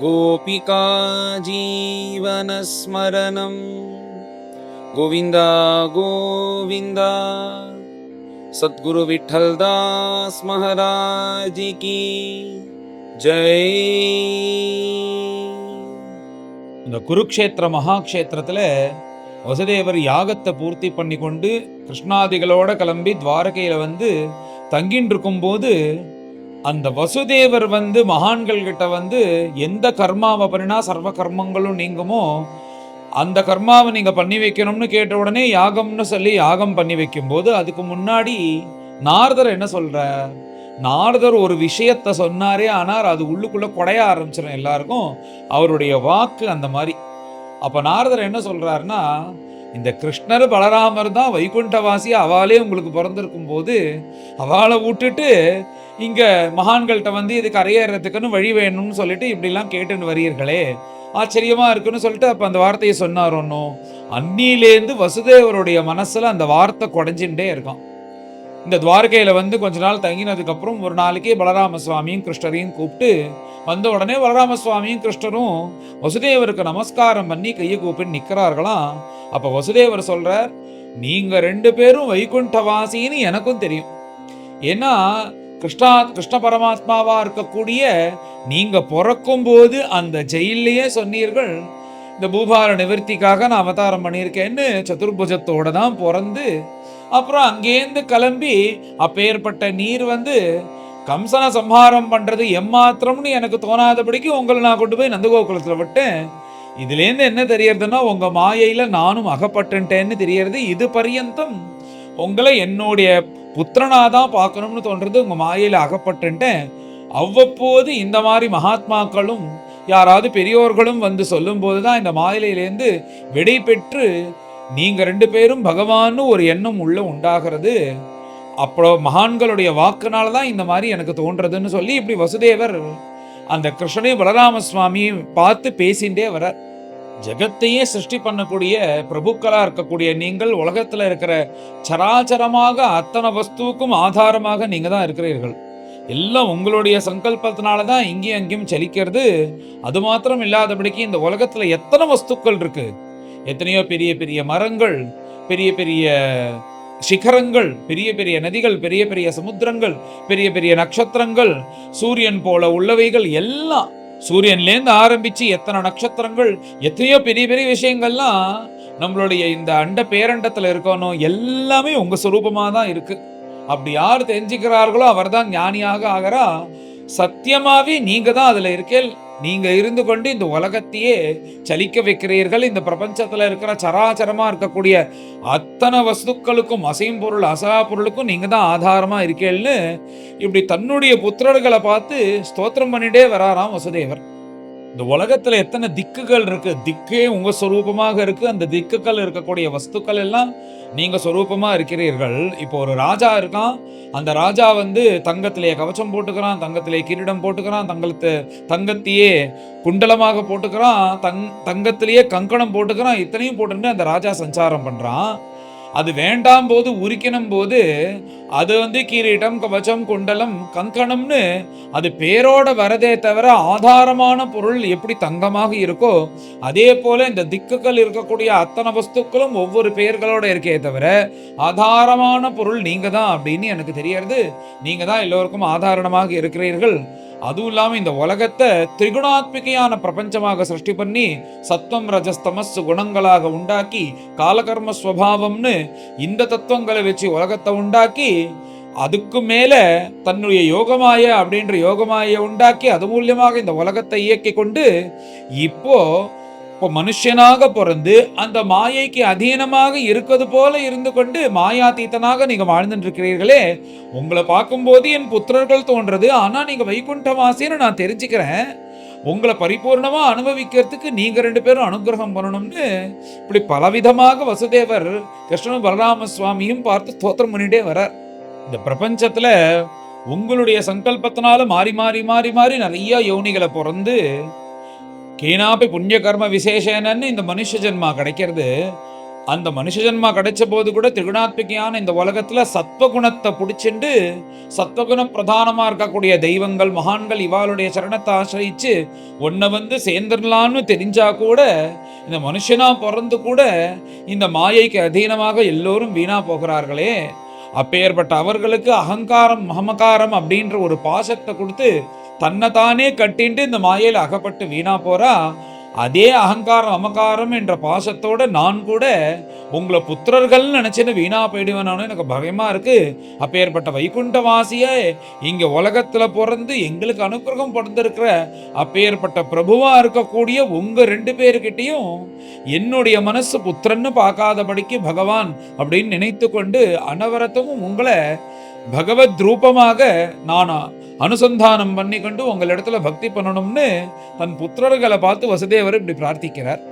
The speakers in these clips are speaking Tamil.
गोपिका जीवनस्मरणं गोविन्द गोविन्द। सद्गुरु विठ्ठलदास महाराज की जय। இந்த குருக்ஷேத்திர மகாக்ஷேத்திரத்துல வசுதேவர் யாகத்தை பூர்த்தி பண்ணி கொண்டு கிருஷ்ணாதிகளோட கிளம்பி துவாரகையில தங்கின்னு இருக்கும்போது அந்த வசுதேவர் மகான்கள் கிட்ட எந்த கர்மாவை பண்ணினா சர்வ கர்மங்களும் நீங்குமோ அந்த கர்மாவை நீங்க பண்ணி வைக்கணும்னு கேட்ட உடனே யாகம்னு சொல்லி யாகம் பண்ணி வைக்கும்போது அதுக்கு முன்னாடி நாரதர் என்ன சொல்ற, நாரதர் ஒரு விஷயத்த சொன்னாரே, ஆனால் அது உள்ளுக்குள்ள குடைய ஆரம்பிச்சிடும் எல்லாருக்கும், அவருடைய வாக்கு அந்த மாதிரி. அப்ப நாரதர் என்ன சொல்றாருன்னா, இந்த கிருஷ்ணர் பலராமர் தான் வைகுண்டவாசி, அவளே உங்களுக்கு பிறந்திருக்கும் போது அவளை விட்டுட்டு இங்க மகான்கள்கிட்ட இது கரையேறதுக்குன்னு வழி வேணும்னு சொல்லிட்டு இப்படிலாம் கேட்டுன்னு வரீர்களே, ஆச்சரியமா இருக்குன்னு சொல்லிட்டு அப்ப அந்த வார்த்தையை சொன்னார். ஒன்னும் அன்னிலேருந்து வசுதேவருடைய மனசுல அந்த வார்த்தை குறைஞ்சுட்டே இருக்கான். இந்த துவாரகையில கொஞ்ச நாள் தங்கினதுக்கு அப்புறம் ஒரு நாளைக்கு பலராம சுவாமியும் கிருஷ்ணரையும் கூப்பிட்டு வந்த உடனே பலராம சுவாமியும் கிருஷ்ணரும் வசுதேவருக்கு நமஸ்காரம் பண்ணி கையை கூப்பிட்டு நிக்கிறார்களாம். அப்ப வசுதேவர் சொல்றார், நீங்க ரெண்டு பேரும் வைகுண்டவாசின்னு எனக்கும் தெரியும். ஏன்னா கிருஷ்ண பரமாத்மாவா இருக்கக்கூடிய நீங்க பிறக்கும் போது அந்த ஜெயிலையே சொன்னீர்கள், இந்த பூபார நிவர்த்திக்காக நான் அவதாரம் பண்ணியிருக்கேன்னு சதுர்புஜத்தோட தான் பிறந்து அப்புறம் அங்கேருந்து கிளம்பி அப்பேற்பட்ட நீர் கம்சனை சம்ஹாரம் பண்றது எம்மாத்திரம்னு எனக்கு தோணாதபடிக்கு உங்களை நான் கொண்டு போய் நந்தகோகுலத்துல விட்டேன். இதுலேருந்து என்ன தெரியறதுன்னா உங்க மாயையில நானும் அகப்பட்டுட்டேன்னு தெரியறது. இது பரியந்தம் உங்களை என்னுடைய புத்திரனாதான் பார்க்கணும்னு தோன்றது, உங்க மாயையில அகப்பட்டுட்டேன். அவ்வப்போது இந்த மாதிரி மகாத்மாக்களும் யாராவது பெரியோர்களும் சொல்லும் போதுதான் இந்த மாயிலையிலேருந்து விடை பெற்று நீங்க ரெண்டு பேரும் பகவான்னு ஒரு எண்ணம் உள்ள உண்டாகிறது. அப்புறம் மகான்களுடைய வாக்குனாலதான் இந்த மாதிரி எனக்கு தோன்றதுன்னு சொல்லி இப்படி வசுதேவர் அந்த கிருஷ்ணனையும் பலராம சுவாமியும் பார்த்து பேசிண்டே வர, ஜெகத்தையே சிருஷ்டி பண்ணக்கூடிய பிரபுக்களா இருக்கக்கூடிய நீங்கள் உலகத்துல இருக்கிற சராச்சரமாக அத்தனை வஸ்துவுக்கும் ஆதாரமாக நீங்க தான் இருக்கிறீர்கள். எல்லாம் உங்களுடைய சங்கல்பத்தினாலதான் இங்கேயும் அங்கேயும் செலிக்கிறது. அது மாத்திரம் இல்லாதபடிக்கு இந்த உலகத்துல எத்தனை வஸ்துக்கள் இருக்கு, எத்தனையோ பெரிய பெரிய மரங்கள், பெரிய பெரிய சிகரங்கள், பெரிய பெரிய நதிகள், பெரிய பெரிய சமுத்திரங்கள், பெரிய பெரிய நட்சத்திரங்கள், சூரியன் போல உள்ளவைகள் எல்லாம், சூரியன்லேருந்து ஆரம்பிச்சு எத்தனை நட்சத்திரங்கள், எத்தனையோ பெரிய பெரிய விஷயங்கள்லாம் நம்மளுடைய இந்த அண்ட பேரண்டத்துல இருக்கணும், எல்லாமே உங்க சுரூபமா தான் இருக்கு. அப்படி யார் தெரிஞ்சுக்கிறார்களோ அவர் தான் ஞானியாக ஆகிறா. சத்தியமாவே நீங்க தான் அதுல இருக்கேன். நீங்க இருந்து கொண்டு இந்த உலகத்தையே சலிக்க வைக்கிறீர்கள். இந்த பிரபஞ்சத்துல இருக்கிற சராச்சரமா இருக்கக்கூடிய அத்தனை வஸ்துக்களுக்கும், அசையும் பொருள் அசா பொருளுக்கும் நீங்க தான் ஆதாரமா இருக்கேன்னு இப்படி தன்னுடைய புத்திரர்களை பார்த்து ஸ்தோத்திரம் பண்ணிட்டே வராராம் வசுதேவர். இந்த உலகத்துல எத்தனை திக்குகள் இருக்கு, திக்கே உங்க சொரூபமாக இருக்கு. அந்த திக்குகள் இருக்கக்கூடிய வஸ்துக்கள் எல்லாம் நீங்க சொரூபமா இருக்கிறீர்கள். இப்போ ஒரு ராஜா இருக்கான், அந்த ராஜா தங்கத்திலேயே கவச்சம் போட்டுக்கிறான், தங்கத்திலேயே கிரீடம் போட்டுக்கிறான், தங்கத்தையே குண்டலமாக போட்டுக்கிறான், தங்கத்திலேயே கங்கணம் போட்டுக்கிறான். இத்தனையும் போட்டு அந்த ராஜா சஞ்சாரம் பண்றான். அது வேண்டாம் போது உரிக்கணும் போது அது கிரீடம் கவச்சம் குண்டலம் கங்கணம்னு அது பேரோட வரதே தவிர ஆதாரமான பொருள் எப்படி தங்கமாக இருக்கோ அதே போல இந்த திக்குகள் இருக்கக்கூடிய அத்தனை வஸ்துக்களும் ஒவ்வொரு பெயர்களோட இருக்கே தவிர ஆதாரமான பொருள் நீங்க தான் அப்படின்னு எனக்கு தெரியறது. நீங்க தான் எல்லோருக்கும் ஆதாரணமாக இருக்கிறீர்கள். அதுவும் இல்லாம இந்த உலகத்தை திரிகுணாத்மிகையான பிரபஞ்சமாக சிருஷ்டி பண்ணி சத்வம் ரஜஸ்தமஸ் குணங்களாக உண்டாக்கி காலகர்ம ஸ்வபாவம்னு இந்த தத்துவங்களை வச்சு உலகத்தை உண்டாக்கி அதுக்கு மேல தன்னுடைய யோகமாய அப்படின்ற யோகமாய உண்டாக்கி அது மூலியமாக இந்த உலகத்தை இயக்கி கொண்டு இப்போ மனுஷனாக பிறந்து அந்த மாயைக்கு அதீனமாக இருக்கிறது போல இருந்து கொண்டு மாயாதீத்தனாக நீங்க வாழ்ந்துட்டு இருக்கிறீர்களே, உங்களை பார்க்கும்போது என் புத்திரர்கள் தோன்றது. ஆனா நீங்க வைகுண்டவாசின்னு நான் தெரிஞ்சுக்கிறேன். உங்களை பரிபூர்ணமா அனுபவிக்கிறதுக்கு நீங்க ரெண்டு பேரும் அனுகிரகம் பண்ணணும்னு இப்படி பலவிதமாக வசுதேவர் கிருஷ்ணன் பலராம சுவாமியும் பார்த்து ஸ்தோத்திரம் பண்ணிட்டே வர்றார். இந்த பிரபஞ்சத்துல உங்களுடைய சங்கல்பத்தினால மாறி மாறி மாறி மாறி நிறைய யோனிகளை பிறந்து கேனாப்பி புண்ணிய கர்ம விசேஷன்னு இந்த மனுஷ ஜென்மா கிடைக்கிறது. அந்த மனுஷ ஜென்மா கிடைச்ச போது கூட திரிகுணாத்மிகையான இந்த உலகத்துல சத்வகுணத்தை பிடிச்சிண்டு சத்வகுண பிரதானமா இருக்கக்கூடிய தெய்வங்கள் மகான்கள் இவாளுடைய சரணத்தை ஆசிரியிச்சு உன்னை வந்து சேர்ந்துடலான்னு தெரிஞ்சா கூட இந்த மனுஷனா பிறந்து கூட இந்த மாயைக்கு அதீனமாக எல்லோரும் வீணா போகிறார்களே. அப்பேற்பட்ட அவர்களுக்கு அகங்காரம் மமகாரம் அப்படின்ற ஒரு பாசத்தை கொடுத்து தன்னைத்தானே கட்டின்ட்டு இந்த மாயையில் அகப்பட்டு வீணா போறா. அதே அகங்காரம் அமகாரம் என்ற பாசத்தோட நான் கூட உங்களை புத்திரர்கள் நினைச்சுன்னு வீணா போயிடுவேனானு எனக்கு பயமா இருக்கு. அப்பேற்பட்ட வைகுண்டவாசியே இங்க உலகத்துல பிறந்து எங்களுக்கு அனுகிரகம் பிறந்திருக்கிற அப்பேற்பட்ட பிரபுவா இருக்கக்கூடிய உங்க 2 பேருக்கிட்டையும் என்னுடைய மனசு புத்திரன்னு பார்க்காதபடிக்கு பகவான் அப்படின்னு நினைத்து கொண்டு அனவரத்தமும் உங்களை பகவத் ரூபமாக நானா அனுசந்தானம் பண்ணி கொண்டு உங்களிடத்துல பக்தி பண்ணணும்னு தன் புத்திரர்களை பார்த்து வசுதேவர் இப்படி பிரார்த்திக்கிறார்.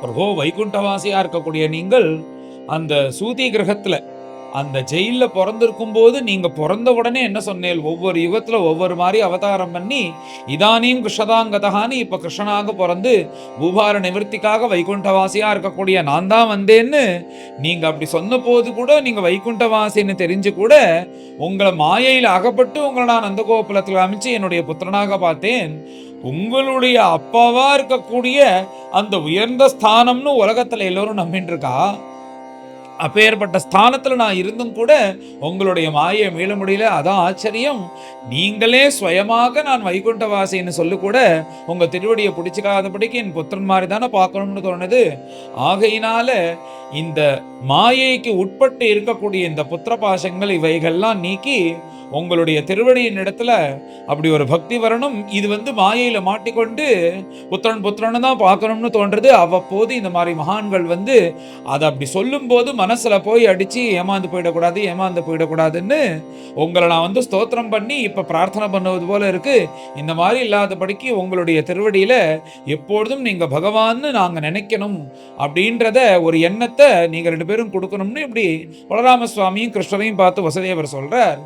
பிரபோ, வைகுண்டவாசியா இருக்கக்கூடிய நீங்கள் அந்த சூதி கிரகத்துல அந்த ஜெயில பிறந்திருக்கும் போது நீங்க பிறந்த உடனே என்ன சொன்னேன், ஒவ்வொரு யுகத்துல ஒவ்வொரு மாதிரி அவதாரம் பண்ணி இதானியும் கிருஷ்ணதாங்கதகான்னு இப்ப கிருஷ்ணனாக பிறந்து பூபார நிவர்த்திக்காக வைகுண்டவாசியா இருக்கக்கூடிய நான் தான் வந்தேன்னு நீங்க அப்படி சொன்ன போது கூட நீங்க வைகுண்டவாசின்னு தெரிஞ்சு கூட உங்களை மாயையில் அகப்பட்டு உங்களை நான் அந்த கோபுலத்தில் அமைச்சு என்னுடைய புத்திரனாக பார்த்தேன். உங்களுடைய அப்பாவா இருக்கக்கூடிய அந்த உயர்ந்த ஸ்தானம்னு உலகத்துல எல்லோரும் நம்பிட்டு இருக்கா. அப்பேற்பட்ட ஸ்தானத்துல நான் இருந்தும் கூட உங்களுடைய மாயை மீள முடியல. அதான் ஆச்சரியம். நீங்களே சுயமாக நான் வைகுண்டவாசின்னு சொல்லு கூட உங்க திருவடியை பிடிச்சிக்காதபடிக்கு என் புத்திரன் மாதிரி தானே பார்க்கணும்னு தோணுது. ஆகையினால இந்த மாயைக்கு உட்பட்டு இருக்கக்கூடிய இந்த புத்திர பாசங்கள் இவைகள்லாம் நீக்கி உங்களுடைய திருவடியின் இடத்துல அப்படி ஒரு பக்தி வரணும். இது வந்து மாயையில மாட்டிக்கொண்டு புத்திரன் தான் பார்க்கணும்னு தோன்றது. அவ்வப்போது இந்த மாதிரி மகான்கள் வந்து அதை அப்படி சொல்லும் போது மனசுல போய் அடிச்சு ஏமாந்து போயிடக்கூடாதுன்னு உங்களை நான் வந்து ஸ்தோத்திரம் பண்ணி இப்ப பிரார்த்தனை பண்ணுவது போல இருக்கு. இந்த மாதிரி இல்லாதபடிக்கு உங்களுடைய திருவடியில எப்பொழுதும் நீங்க பகவான்னு நாங்க நினைக்கணும் அப்படின்றத ஒரு எண்ணத்தை நீங்க 2 பேரும் கொடுக்கணும்னு இப்படி பலராம சுவாமியும் கிருஷ்ணரையும் பார்த்து வசுதேவர் சொல்றார்.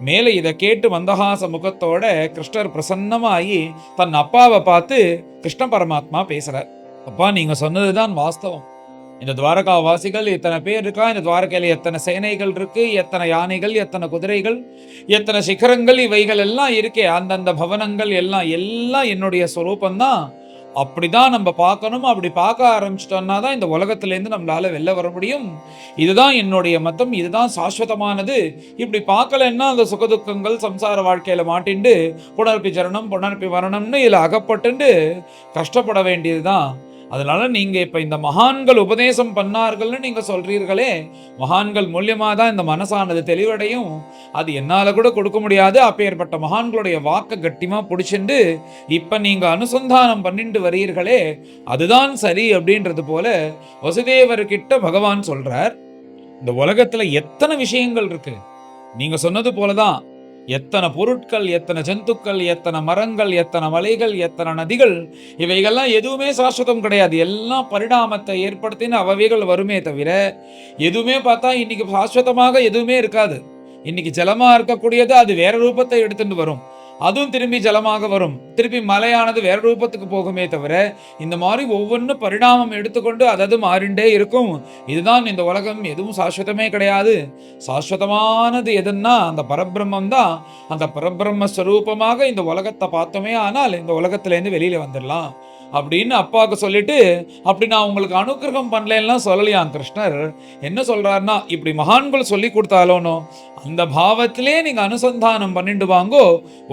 மேலே இதை கேட்டு மந்தஹாச முகத்தோட கிருஷ்ணர் பிரசன்னமாகி தன் அப்பாவை பார்த்து கிருஷ்ண பரமாத்மா பேசுறார். அப்பா, நீங்க சொன்னதுதான் வாஸ்தவம். இந்த துவாரகா வாசிகள் இத்தனை பேர் இருக்கா, இந்த துவாரகையில எத்தனை சேனைகள் இருக்கு, எத்தனை யானைகள், எத்தனை குதிரைகள், எத்தனை சிகரங்கள், இவைகள் எல்லாம் இருக்கே, அந்தந்த பவனங்கள் எல்லாம் என்னுடைய ஸ்வரூபந்தான். அப்படிதான் நம்ம பார்க்கணும். அப்படி பார்க்க ஆரம்பிச்சிட்டோம்னா தான் இந்த உலகத்திலேருந்து நம்மளால வெளில வர முடியும். இதுதான் என்னுடைய மதம், இதுதான் சாஸ்வதமானது. இப்படி பார்க்கலன்னா அந்த சுகதுக்கங்கள் சம்சார வாழ்க்கையில மாட்டிண்டு புனர்ப்பி ஜனனம் புனர்ப்பி மரணம்னு இதில் அகப்பட்டு கஷ்டப்பட வேண்டியதுதான். அதனால நீங்க இப்ப இந்த மகான்கள் உபதேசம் பண்ணார்கள்னு நீங்க சொல்றீர்களே, மகான்கள் மூலியமா தான் இந்த மனசானது தெளிவடையும். அது என்னால கூட கொடுக்க முடியாது. அப்பேற்பட்ட மகான்களுடைய வாக்க கட்டிமா பிடிச்சிண்டு இப்ப நீங்க அனுசந்தானம் பண்ணிட்டு வரீர்களே, அதுதான் சரி அப்படின்றது போல வசுதேவர்கிட்ட பகவான் சொல்றார். இந்த உலகத்துல எத்தனை விஷயங்கள் இருக்கு, நீங்க சொன்னது போலதான் எத்தனை பொருட்கள், எத்தனை ஜந்துக்கள், எத்தனை மரங்கள், எத்தனை மலைகள், எத்தனை நதிகள், இவைகள்லாம் எதுவுமே சாஸ்வதம் கிடையாது. எல்லாம் பரிணாமத்தை ஏற்படுத்தின அவைகள் வருமே தவிர எதுவுமே பார்த்தா இன்னைக்கு சாஸ்வதமாக எதுவுமே இருக்காது. இன்னைக்கு ஜலமா இருக்கக்கூடியது அது வேற ரூபத்தை எடுத்துட்டு வரும், அதுவும் திரும்பி ஜலமாக வரும், திருப்பி மலையானது வேற ரூபத்துக்கு போகுமே தவிர இந்த மாதிரி ஒவ்வொன்றும் பரிணாமம் எடுத்துக்கொண்டு அதது மாறிண்டே இருக்கும். இதுதான் இந்த உலகம், எதுவும் சாஸ்வதமே கிடையாது. சாஸ்வதமானது எதுன்னா அந்த பரபிரம்மம் தான். அந்த பரபிரம்ம ஸ்வரூபமாக இந்த உலகத்தை பார்த்தோமே ஆனால் இந்த உலகத்திலேருந்து வெளியில வந்துடலாம் அப்படின்னு அப்பாவுக்கு சொல்லிட்டு, அப்படி நான் உங்களுக்கு அனுகிரகம் பண்ணலாம் சொல்லலையாம் கிருஷ்ணர். என்ன சொல்றாருன்னா, இப்படி மகான்கள் சொல்லி கொடுத்தாலோனோ அந்த பாவத்திலே நீங்க அனுசந்தானம் பண்ணிட்டு வாங்கோ,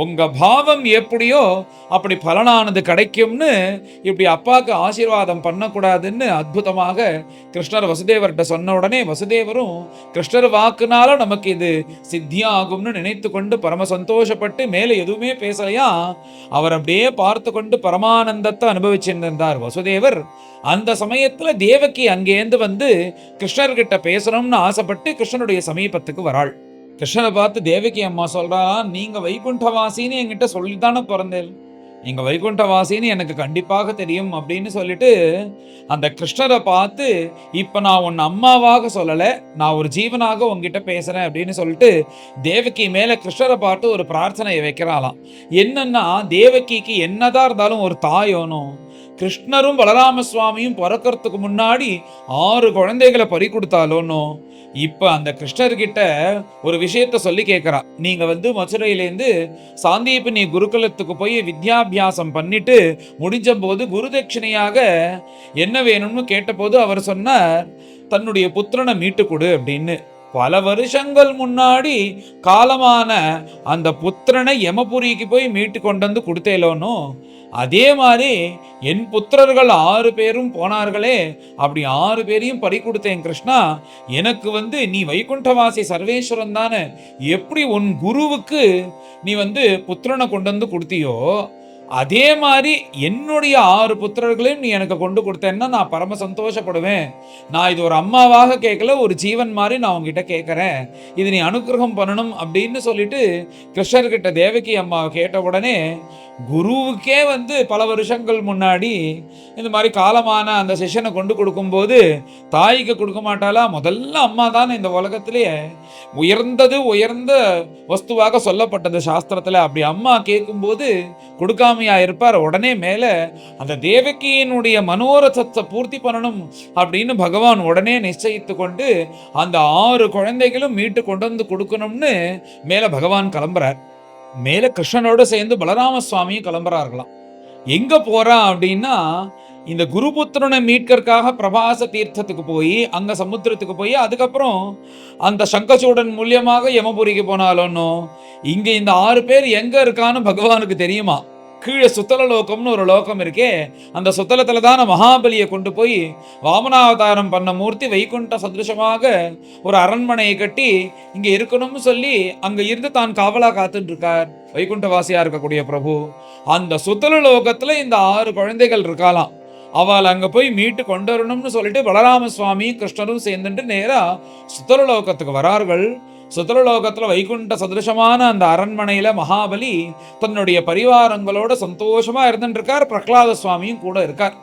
உங்க பாவம் எப்படியோ அப்படி பலனானது கிடைக்கும்னு இப்படி அப்பாவுக்கு ஆசீர்வாதம் பண்ணக்கூடாதுன்னு அற்புதமாக கிருஷ்ணர் வசுதேவர்கிட்ட சொன்ன உடனே வசுதேவரும் கிருஷ்ணர் வாக்குனால நமக்கு இது சித்தியாகும்னு நினைத்து கொண்டு பரம சந்தோஷப்பட்டு மேலே எதுவுமே பேசலையா அவர் அப்படியே பார்த்து கொண்டு பரமானந்தத்தை அனுபவிச்சிருந்தார் வசுதேவர். அந்த சமயத்துல தேவகி அங்கேருந்து வந்து கிருஷ்ணர்கிட்ட பேசணும்னு ஆசைப்பட்டு கிருஷ்ணனுடைய சமீபத்துக்கு வராள். கிருஷ்ணரை பார்த்து தேவகி அம்மா சொல்றா, நீங்க வைகுண்டவாசின்னு என்கிட்ட சொல்லித்தானே பிறந்தேன், நீங்க வைகுண்டவாசின்னு எனக்கு கண்டிப்பாக தெரியும் அப்படின்னு சொல்லிட்டு அந்த கிருஷ்ணரை பார்த்து, இப்ப நான் உன் அம்மாவாக சொல்லல, நான் ஒரு ஜீவனாக உங்ககிட்ட பேசுறேன் அப்படின்னு சொல்லிட்டு தேவகி மேல கிருஷ்ணரை பார்த்து ஒரு பிரார்த்தனையை வைக்கிறாளாம். என்னன்னா, தேவகிக்கு என்னதான் இருந்தாலும் ஒரு தாயோனும் கிருஷ்ணரும் பலராம சுவாமியும் பிறக்கிறதுக்கு முன்னாடி 6 குழந்தைகளை பறி கொடுத்தாலோன்னோ, இப்ப அந்த கிருஷ்ணர்கிட்ட ஒரு விஷயத்த சொல்லி கேட்கிறா. நீங்க மதுரையிலேருந்து சாந்தீபினி குருகுலத்துக்கு போய் வித்யாபியாசம் பண்ணிட்டு முடிஞ்ச போது குரு தட்சிணையாக என்ன வேணும்னு கேட்டபோது அவர் சொன்னார், தன்னுடைய புத்திரனை மீட்டு கொடு அப்படின்னு. பல வருஷங்கள் முன்னாடி காலமான அந்த புத்திரனை யமபுரிக்கு போய் மீட்டு கொண்டு வந்து கொடுத்தேலோனோ, அதே மாதிரி என் புத்திரர்கள் 6 பேரும் போனார்களே, அப்படி 6 பேரையும் பறி கொடுத்தேன் கிருஷ்ணா. எனக்கு நீ வைகுண்டவாசி சர்வேஸ்வரன் தானே, எப்படி உன் குருவுக்கு நீ புத்திரனை கொண்டு வந்து கொடுத்தியோ, அதே மாதிரி என்னுடைய 6 புத்திரர்களையும் நீ எனக்கு கொண்டு கொடுத்தேன்னா நான் பரம சந்தோஷப்படுவேன். நான் இது ஒரு அம்மாவாக கேட்கல, ஒரு ஜீவன் மாதிரி நான் உங்ககிட்ட கேட்கறேன், இது நீ அனுக்கிரகம் பண்ணணும் அப்படின்னு சொல்லிட்டு கிருஷ்ணர்கிட்ட தேவகி அம்மா கேட்ட உடனே, குருவுக்கே பல வருஷங்கள் முன்னாடி இந்த மாதிரி காலமான அந்த செஷனை கொண்டு கொடுக்கும்போது தாய்க்கு கொடுக்க மாட்டாளா? முதல்ல அம்மா தான் இந்த உலகத்திலேயே உயர்ந்த வஸ்துவாக சொல்லப்பட்டது சாஸ்திரத்துல. அப்படி அம்மா கேட்கும்போது கொடுக்காமையா இருப்பார்? உடனே மேல அந்த தேவகியினுடைய மனோரசத்தை பூர்த்தி பண்ணணும் அப்படின்னு பகவான் உடனே நிச்சயித்து கொண்டு அந்த 6 குழந்தைகளும் மீட்டு கொண்டு வந்து கொடுக்கணும்னு மேல பகவான் கிளம்புறார். மேல கிருஷ்ணனோட சேர்ந்து பலராம சுவாமியும் கிளம்புறார்களாம். எங்க போறா அப்படின்னா, இந்த குருபுத்திரனை மீட்கறதுக்காக பிரபாச தீர்த்தத்துக்கு போய் அங்க சமுத்திரத்துக்கு போய் அதுக்கப்புறம் அந்த சங்கச்சூடன் மூலியமாக யமபுரிக்கு போனாலும், இங்க இந்த 6 பேர் எங்க இருக்கான்னு பகவானுக்கு தெரியுமா? கீழே சுத்தல லோகம்னு ஒரு லோகம் இருக்கே, அந்த சுத்தலத்துல தான மகாபலியை கொண்டு போய் வாமனாவதாரம் பண்ண மூர்த்தி வைகுண்ட சதிருஷமாக ஒரு அரண்மனையை கட்டி இங்க இருக்கணும்னு சொல்லி அங்க இருந்து தான் காவலா காத்துட்டு இருக்கார் வைகுண்டவாசியா இருக்கக்கூடிய பிரபு. அந்த சுத்தல லோகத்துல இந்த 6 குழந்தைகள் இருக்காலாம். அவள் அங்க போய் மீட்டு கொண்டு வரணும்னு சொல்லிட்டு பலராம சுவாமி கிருஷ்ணரும் சேர்ந்துட்டு நேரா சுத்தலோகத்துக்கு வரார்கள். சுத்தலோகத்துல வைகுண்ட சதிருஷமான அந்த அரண்மனையில மகாபலி தன்னுடைய பரிவாரங்களோட சந்தோஷமா இருந்துட்டு இருக்கார். பிரகலாத சுவாமியும் கூட இருக்கார்.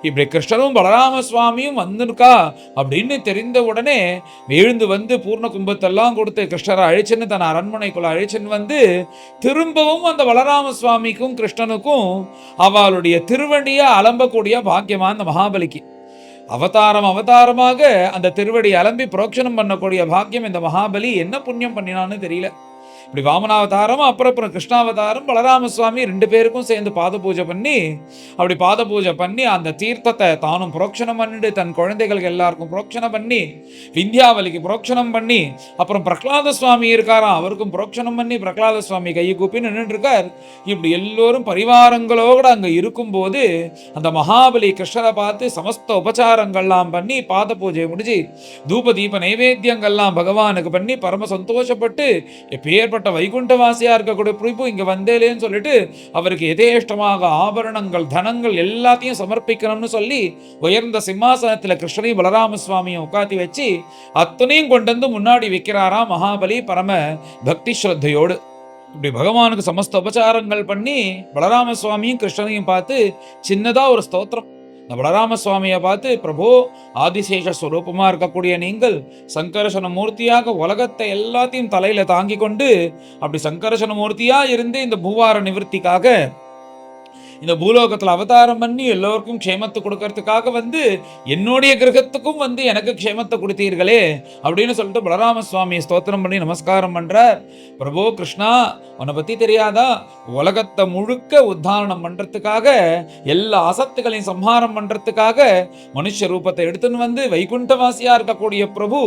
இப்படி கிருஷ்ணரும் பலராம சுவாமியும் வந்திருக்கா அப்படின்னு தெரிந்த உடனே எழுந்து பூர்ண கும்பத்தெல்லாம் கொடுத்து கிருஷ்ணரை அழிச்சுன்னு தன் அரண்மனைக்குள்ள அழிச்சுன்னு திரும்பவும் அந்த பலராம சுவாமிக்கும் கிருஷ்ணனுக்கும் அவளுடைய திருவடியை அலம்பக்கூடிய பாக்கியமா அந்த மகாபலிக்கு அவதாரமாக அந்த திருவடி அலம்பி புரோக்ஷனம் பண்ணக்கூடிய பாக்கியம் இந்த மகாபலி என்ன புண்ணியம் பண்ணினான்னு தெரியல. இப்படி வாமனாவதாரம் அப்புறம் கிருஷ்ணாவதாரம் பலராம சுவாமி 2 பேருக்கும் சேர்ந்து பாத பூஜை பண்ணி அப்படி பாத பூஜை பண்ணி அந்த தீர்த்தத்தை தானும் புரோக்ஷனம் பண்ணிட்டு தன் குழந்தைகளுக்கு எல்லாருக்கும் புரோக்ஷனம் பண்ணி விந்தியாவலிக்கு புரோக்ஷனம் பண்ணி அப்புறம் பிரகலாத சுவாமி இருக்காராம், அவருக்கும் புரோக்ஷனம் பண்ணி பிரகலாத சுவாமி கையை கூப்பி நின்றுட்டு இருக்கார். இப்படி எல்லோரும் பரிவாரங்களோடு அங்க இருக்கும்போது அந்த மகாபலி கிருஷ்ணரை பார்த்து சமஸ்த உபச்சாரங்கள்லாம் பண்ணி பாத பூஜை முடிஞ்சு தூப தீப நைவேத்தியங்கள்லாம் பகவானுக்கு பண்ணி பரம சந்தோஷப்பட்டு எப்பேற்பட்ட வைகுண்டவாசியா இருக்கக்கூடிய பிரபு இங்க வந்தேலேன்னு சொல்லிட்டு அவருக்கு எதேஷ்டமாக ஆபரணங்கள் தனங்கள் எல்லாத்தையும் சமர்ப்பிக்கணும்னு சொல்லி உயர்ந்த சிம்மாசனத்துல கிருஷ்ணனையும் பலராம சுவாமியும் உட்காத்தி வச்சு அத்தனையும் கொண்டு வந்து முன்னாடி வைக்கிறாராம் மகாபலி பரம பக்தி ஸ்ரத்தையோடு. இப்படி பகவானுக்கு சமஸ்த உபச்சாரங்கள் பண்ணி பலராம சுவாமியும் கிருஷ்ணனையும் பார்த்து சின்னதா ஒரு ஸ்தோத்திரம். இந்த பலராம சுவாமியை பார்த்து, பிரபு ஆதிசேஷ ஸ்வரூபமா இருக்கக்கூடிய நீங்கள் சங்கர்ஷண மூர்த்தியாக உலகத்தை எல்லாத்தையும் தலையில தாங்கி கொண்டு அப்படி சங்கர்ஷண மூர்த்தியா இருந்து இந்த பூவார நிவர்த்திக்காக இந்த பூலோகத்துல அவதாரம் பண்ணி எல்லோருக்கும் க்ஷேமத்தை கொடுக்கறதுக்காக என்னுடைய கிரகத்துக்கும் எனக்கு க்ஷேமத்தை கொடுத்தீர்களே அப்படின்னு சொல்லிட்டு பலராம சுவாமி ஸ்தோத்திரம் பண்ணி நமஸ்காரம் பண்றார். பிரபு கிருஷ்ணா, உன்னை பத்தி தெரியாதா? உலகத்தை முழுக்க உத்தாரணம் பண்றதுக்காக எல்லா அசத்துகளையும் சம்ஹாரம் பண்றதுக்காக மனுஷ ரூபத்தை எடுத்துன்னு வைகுண்டவாசியா இருக்கக்கூடிய பிரபு,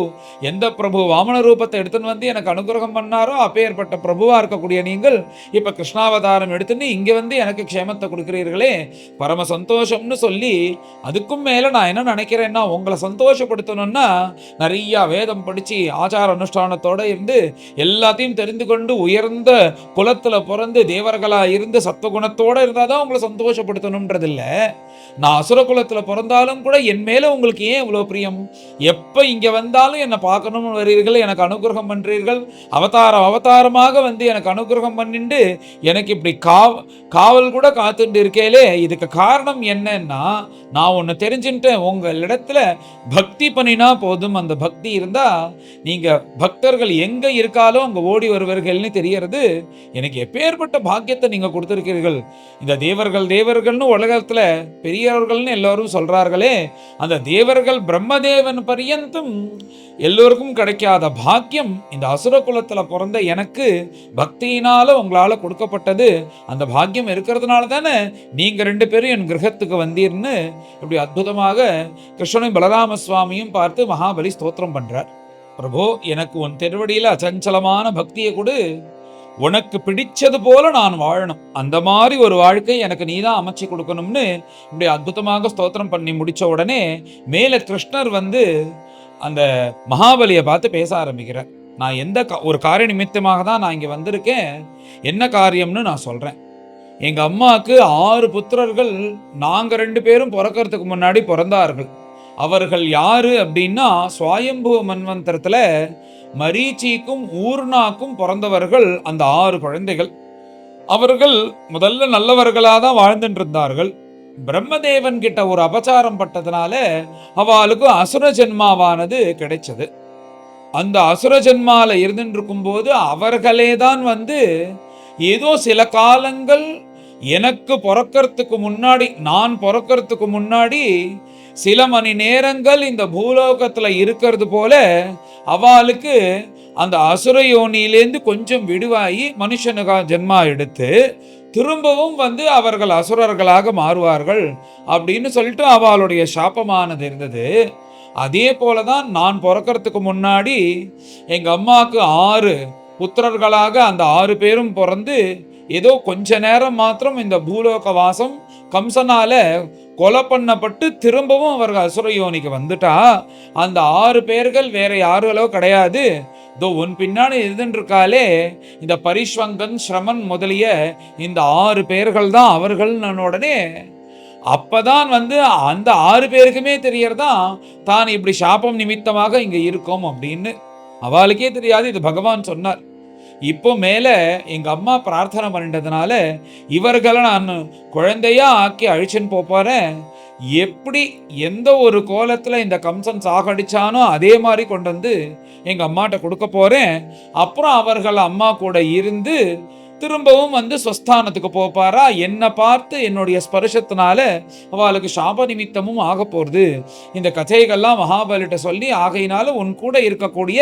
எந்த பிரபு வாமன ரூபத்தை எடுத்துன்னு எனக்கு அனுகிரகம் பண்ணாரோ அப்பேற்பட்ட பிரபுவா இருக்கக்கூடிய நீங்கள் இப்ப கிருஷ்ணாவதாரம் எடுத்துன்னு இங்க எனக்கு க்ஷேமத்தை கொடுக்கிறீர்களே, பரம சந்தோஷம்னு சொல்லி அதுக்கும் மேல நான் என்ன நினைக்கிறேன்னா, உங்களை சந்தோஷப்படுத்தணும்னா நிறைய வேதம் படிச்சு ஆச்சார அனுஷ்டானத்தோட இருந்து எல்லாத்தையும் தெரிந்து கொண்டு உயர்ந்த குலத்துல பிறந்து தேவர்களா இருந்து சத்வகுணத்தோட இருந்தாதான் உங்களை சந்தோஷப்படுத்தணும்ன்றது இல்ல. நான் அசுர குலத்துல பிறந்தாலும் கூட என் மேல உங்களுக்கு ஏன் இவ்வளவு பிரியம்? எப்ப இங்க வந்தாலும் என்னை பார்க்கணும்னு வருவீர்கள், எனக்கு அனுகிரகம் பண்றீர்கள், அவதாரமாக எனக்கு அனுகிரகம் பண்ணிட்டு எனக்கு இப்படி காவல் கூட காத்து பார்த்துட்டு இருக்கேலே, இதுக்கு காரணம் என்னன்னா, நான் ஒன்று தெரிஞ்சுட்டேன், உங்களிடத்துல பக்தி பண்ணினா போதும். அந்த பக்தி இருந்தா நீங்க பக்தர்கள் எங்க இருக்காலோ அங்க ஓடி வருவர்கள்னு தெரியறது. எனக்கு எப்பேற்பட்ட பாக்கியத்தை நீங்க கொடுத்திருக்கிறீர்கள். இந்த தேவர்கள் தேவர்கள்னு உலகத்துல பெரியவர்கள்னு எல்லாரும் சொல்றார்களே, அந்த தேவர்கள் பிரம்மதேவன் பரியந்தும் எல்லோருக்கும் கிடைக்காத பாக்கியம் இந்த அசுர குலத்துல பிறந்த எனக்கு பக்தியினால உங்களால கொடுக்கப்பட்டது. அந்த பாக்கியம் இருக்கிறதுனால தானே நீங்க 2 பேரும் என் கிரகத்துக்கு வந்தீர்னு இப்படி அற்புதமாக கிருஷ்ணனும் பலராம சுவாமியும் பார்த்து மகாபலி ஸ்தோத்திரம் பண்றார். பிரபு, எனக்கு உன் திருவடியில அச்சஞ்சலமான பக்தியை கொடு, உனக்கு பிடிச்சது போல நான் வாழணும், அந்த மாதிரி ஒரு வாழ்க்கை எனக்கு நீதான் அமைச்சு கொடுக்கணும்னு இப்படி அற்புதமாக ஸ்தோத்திரம் பண்ணி முடிச்ச உடனே மேல கிருஷ்ணர் வந்து அந்த மகாபலியை பார்த்து பேச ஆரம்பிக்கிறார். நான் எந்த ஒரு காரிய நிமித்தமாக தான் நான் இங்க வந்திருக்கேன், என்ன காரியம்னு நான் சொல்றேன். எங்க அம்மாவுக்கு 6 புத்திரர்கள், நாங்க 2 பேரும் பிறக்கிறதுக்கு முன்னாடி பிறந்தார்கள். அவர்கள் யாரு அப்படின்னா, சுவாயம்புவ மன்வந்தரத்துல மரீச்சிக்கும் ஊர்னாக்கும் பிறந்தவர்கள் அந்த 6 குழந்தைகள். அவர்கள் முதல்ல நல்லவர்களாக தான் வாழ்ந்துட்டு இருந்தார்கள். பிரம்மதேவன் கிட்ட ஒரு அபச்சாரம் பட்டதுனால அவளுக்கு அசுர ஜென்மாவானது கிடைச்சது. அந்த அசுர ஜென்மால இருந்துட்டு இருக்கும்போது அவர்களே தான் வந்து ஏதோ சில காலங்கள் எனக்கு பிறக்கிறதுக்கு முன்னாடி, நான் பிறக்கிறதுக்கு முன்னாடி சில மணி நேரங்கள் இந்த பூலோகத்துல இருக்கிறது போல அவளுக்கு அந்த அசுர யோனியிலேருந்து கொஞ்சம் விடுவாயி மனுஷனுக்கா ஜென்மா எடுத்து திரும்பவும் வந்து அவர்கள் அசுரர்களாக மாறுவார்கள் அப்படின்னு சொல்லிட்டு அவளுடைய சாபமானது இருந்தது. அதே போலதான் நான் பிறக்கிறதுக்கு முன்னாடி எங்க அம்மாவுக்கு 6 புத்திரர்களாக அந்த 6 பேரும் பிறந்து ஏதோ கொஞ்ச நேரம் மாத்திரம் இந்த பூலோக வாசம் கம்சனால கொலை பண்ணப்பட்டு திரும்பவும் அவர்கள் அசுரயோனிக்கு வந்துட்டா. அந்த 6 பேர்கள் வேற யாருகளோ கிடையாது, இதோ உன் பின்னாடி இருந்துட்டு இருக்காலே இந்த பரிஷ்வங்கன் ஸ்ரமன் முதலிய இந்த 6 பேர்கள் தான் அவர்கள். உடனே அப்பதான் வந்து அந்த 6 பேருக்குமே தெரியறதான் தான் இப்படி சாபம் நிமித்தமாக இங்க இருக்கோம் அப்படின்னு. அவளுக்கே தெரியாது, இது பகவான் சொன்னார். இப்போ மேல எங்க அம்மா பிரார்த்தனை பண்ணிட்டதுனால இவர்களை நான் குழந்தையா ஆக்கி அழிச்சுன்னு போறேன். எப்படி எந்த ஒரு கோலத்துல இந்த கம்சன் சாகடிச்சானோ அதே மாதிரி கொண்டு வந்து எங்க அம்மாட்ட கொடுக்க போறேன். அப்புறம் அவர்கள் அம்மா கூட இருந்து திரும்பவும் வந்து ஸ்வஸ்தானத்துக்கு போப்பாரா. என்னை பார்த்து என்னுடைய ஸ்பர்ஷத்தினால அவளுக்கு சாப நிமித்தமும் ஆக போறது. இந்த கதைகள்லாம் மகாபலிட்ட சொல்லி, ஆகையினால உன் கூட இருக்கக்கூடிய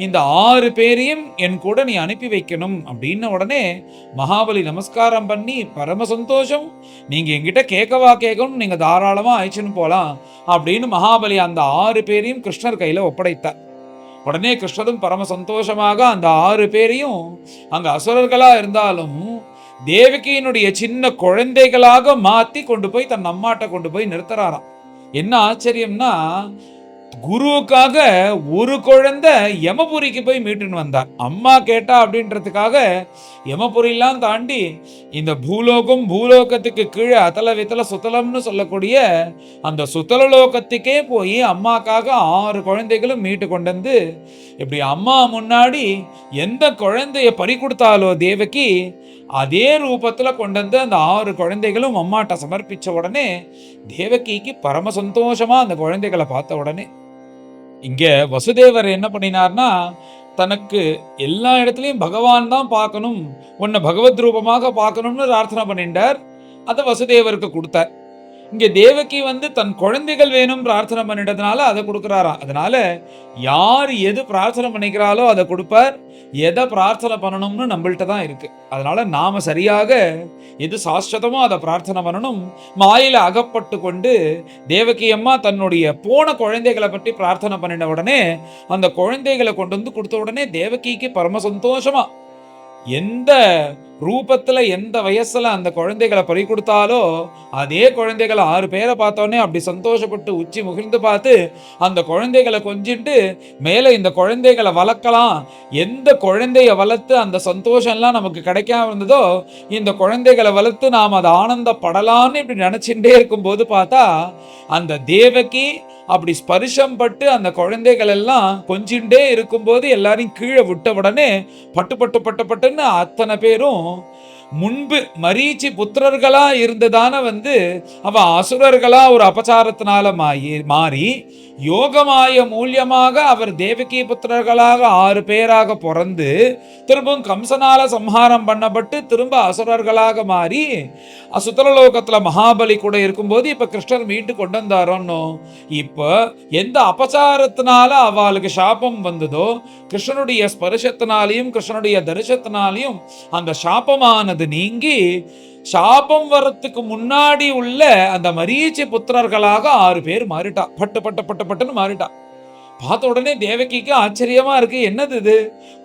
இந்த 6 பேரையும் என் கூட நீ அனுப்பி வைக்கணும் அப்படின்னு உடனே மகாபலி நமஸ்காரம் பண்ணி, பரம சந்தோஷம், நீங்க என்கிட்ட கேட்கணும், நீங்க தாராளமா அழைச்சுன்னு போலாம் அப்படின்னு மகாபலி அந்த 6 பேரையும் கிருஷ்ணர் கையில ஒப்படைத்தார். உடனே கிருஷ்ணரும் பரம சந்தோஷமாக அந்த 6 பேரையும் அங்க அசுரர்களா இருந்தாலும் தேவகியினுடைய சின்ன குழந்தைகளாக மாத்தி கொண்டு போய் தன் அம்மாட்ட கொண்டு போய் நிறுத்துறாராம். என்ன ஆச்சரியம்னா, குருவுக்காக ஒரு குழந்தை யமபுரிக்கு போய் மீட்டுன்னு வந்தார். அம்மா கேட்டா அப்படின்றதுக்காக யமபுரியெல்லாம் தாண்டி இந்த பூலோகத்துக்கு கீழே அதல வித்தல சுத்தலம்னு சொல்லக்கூடிய அந்த சுத்தலலோகத்துக்கே போய் அம்மாக்காக 6 குழந்தைகளும் மீட்டு கொண்டு வந்து, இப்படி அம்மா முன்னாடி எந்த குழந்தைய பறி கொடுத்தாலோ தேவகி, அதே ரூபத்துல கொண்டு வந்து அந்த 6 குழந்தைகளும் அம்மாட்ட சமர்ப்பிச்ச உடனே தேவகிக்கு பரம சந்தோஷமா அந்த குழந்தைகளை பார்த்த உடனே. இங்க வசுதேவர் என்ன பண்ணினார்னா, தனக்கு எல்லா இடத்துலயும் பகவான் தான் பார்க்கணும், உன்னை பகவத் ரூபமாக பார்க்கணும்னு பிரார்த்தனை பண்ணிட்டார். அதை வசுதேவருக்கு கொடுத்தார். இங்க தேவகி வந்து தன் குழந்தைகள் வேணும் பிரார்த்தனை பண்ணிட்டதுனால அதை கொடுக்குறாராம். அதனால யார் எது பிரார்த்தனை பண்ணிக்கிறாளோ அதை கொடுப்பார். எதை பிரார்த்தனை பண்ணணும்னு நம்மள்கிட்ட தான் இருக்கு. அதனால நாம சரியாக எது சாஸ்வதமோ அதை பிரார்த்தனை பண்ணணும். மாயில அகப்பட்டு கொண்டு தேவகி அம்மா தன்னுடைய போன குழந்தைகளை பற்றி பிரார்த்தனை பண்ணின உடனே அந்த குழந்தைகளை கொண்டு வந்து கொடுத்த உடனே தேவகிக்கு பரம சந்தோஷமா, எந்த ரூபத்துல எந்த வயசுல அந்த குழந்தைகளை பறி கொடுத்தாலோ அதே குழந்தைகளை 6 பேரை பார்த்தோன்னே அப்படி சந்தோஷப்பட்டு உச்சி முகிழ்ந்து பார்த்து அந்த குழந்தைகளை கொஞ்சிட்டு மேல இந்த குழந்தைகளை வளர்க்கலாம், எந்த குழந்தைய வளர்த்து அந்த சந்தோஷம்லாம் நமக்கு கிடைக்காம இருந்ததோ இந்த குழந்தைகளை வளர்த்து நாம் அதை ஆனந்தப்படலான்னு இப்படி நினைச்சுட்டே இருக்கும்போது பார்த்தா அந்த தேவகி அப்படி ஸ்பரிசம் பட்டு அந்த குழந்தைகள் எல்லாம் கொஞ்சிண்டே இருக்கும்போது எல்லாரையும் கீழே விட்ட உடனே பட்டுன்னு அத்தனை பேரும் முன்பு மரீச்சி புத்திரர்களா இருந்ததான அவ அசுரர்களா ஒரு அபச்சாரத்தினால மாறி யோகமாய மூலியமாக அவர் தேவகி புத்திரர்களாக 6 பேராக பிறந்து திரும்பவும் கம்சனால சம்ஹாரம் பண்ணப்பட்டு திரும்ப அசுரர்களாக மாறி சுத்தரலோகத்துல மகாபலி கூட இருக்கும்போது இப்ப கிருஷ்ணர் மீட்டு கொண்டு வந்தாரோன்னோ. இப்ப எந்த அபச்சாரத்தினால அவளுக்கு சாபம் வந்ததோ கிருஷ்ணனுடைய ஸ்பர்சத்தினாலையும் கிருஷ்ணனுடைய தரிசனத்தினாலையும் அந்த சாபமானது நீங்கி சாபம் வரத்துக்கு முன்னாடி உள்ள அந்த மரீச்சி புத்திரர்களாக 6 பேர் மாறிட்டா. பட்டு பட்டு பட்டு பட்டுன்னு மாறிட்டா. பார்த்த உடனே தேவகிக்கு ஆச்சரியமா இருக்கு, என்னது இது,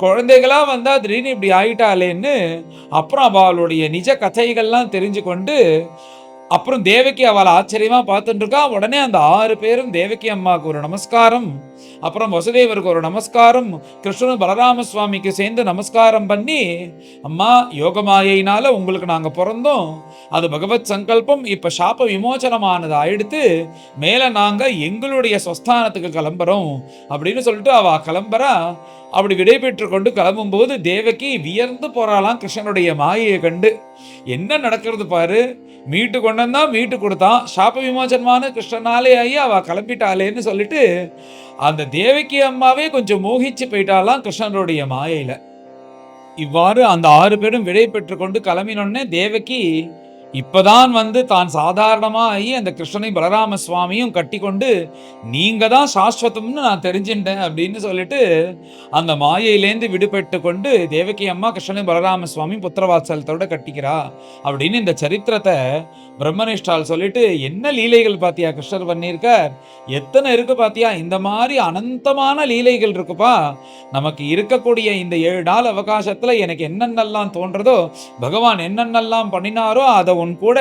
குழந்தைகளா வந்தா திடீர்னு இப்படி ஆயிட்டாளேன்னு. அப்புறம் அவளுடைய நிஜ கதைகள்லாம் தெரிஞ்சு கொண்டு அப்புறம் தேவகி அவளை ஆச்சரியமா பார்த்துட்டு இருக்கா. உடனே அந்த 6 பேரும் தேவகி அம்மாவுக்கு ஒரு நமஸ்காரம், அப்புறம் வசுதேவருக்கு ஒரு நமஸ்காரம், கிருஷ்ணன் பலராம சுவாமிக்கு சேர்ந்து நமஸ்காரம் பண்ணி, அம்மா யோகமாயினால உங்களுக்கு நாங்க பிறந்தோம், அது பகவத் சங்கல்பம், இப்ப சாப விமோச்சனமானது ஆயிடுத்து, மேல நாங்க எங்களுடைய ஸ்வஸ்தானத்துக்கு கிளம்புறோம் அப்படின்னு சொல்லிட்டு அவ கிளம்புறா. அப்படி விடை பெற்று கொண்டு கிளம்பும்போது தேவகி வியர்ந்து போறாளாம் கிருஷ்ணனுடைய மாயையை கண்டு. என்ன நடக்கிறது பாரு, மீட்டு கொண்டு வந்தா மீட்டு கொடுத்தான், சாப விமோச்சனமான கிருஷ்ணனாலே ஆகி அவ கிளம்பிட்டாளேன்னு சொல்லிட்டு அந்த தேவகி அம்மாவே கொஞ்சம் மோகிச்சு போயிட்டாலாம் கிருஷ்ணனுடைய மாயையில. இவ்வாறு அந்த 6 பேரும் விடை பெற்று கொண்டு கிளம்பினோடனே தேவகி இப்பதான் தான் சாதாரணமா ஆகி அந்த கிருஷ்ணனை பலராம சுவாமியும் கட்டி கொண்டு நீங்க தான் சாஸ்வதம்னு நான் தெரிஞ்சுட்டேன் அப்படின்னு சொல்லிட்டு அந்த மாயையிலேருந்து விடுபட்டு கொண்டு தேவகி அம்மா கிருஷ்ணனை பலராம சுவாமி புத்திரவாத்சலத்தோட கட்டிக்கிறா அப்படின்னு இந்த சரித்திரத்தை பிரம்மனிஷ்டால் சொல்லிட்டு, என்ன லீலைகள் பாத்தியா கிருஷ்ணர் பண்ணியிருக்கார், எத்தனை இருக்கு பாத்தியா, இந்த மாதிரி அனந்தமான லீலைகள் இருக்குப்பா. நமக்கு இருக்கக்கூடிய இந்த 7 நாள் அவகாசத்துல எனக்கு என்னென்னலாம் தோன்றதோ, பகவான் என்னென்னலாம் பண்ணினாரோ அதை உன் கூட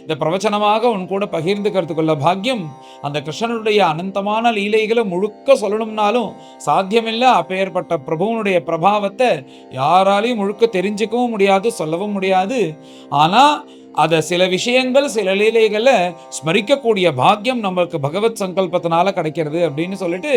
இந்த பிரவச்சனமாக உன் கூட பகிர்ந்துக்கிறதுக்குள்ள பாக்கியம் அந்த கிருஷ்ணனுடைய அனந்தமான லீலைகளை முழுக்க சொல்லணும்னாலும் சாத்தியமில்லை. அப்பேற்பட்ட பிரபுவனுடைய பிரபாவத்தை யாராலையும் முழுக்க தெரிஞ்சுக்கவும் முடியாது, சொல்லவும் முடியாது. ஆனா அத சில விஷயங்கள் சில லீலைகளை ஸ்மரிக்கக்கூடிய பாக்கியம் நம்மளுக்கு பகவத் சங்கல்பத்தினால கிடைக்கிறது அப்படின்னு சொல்லிட்டு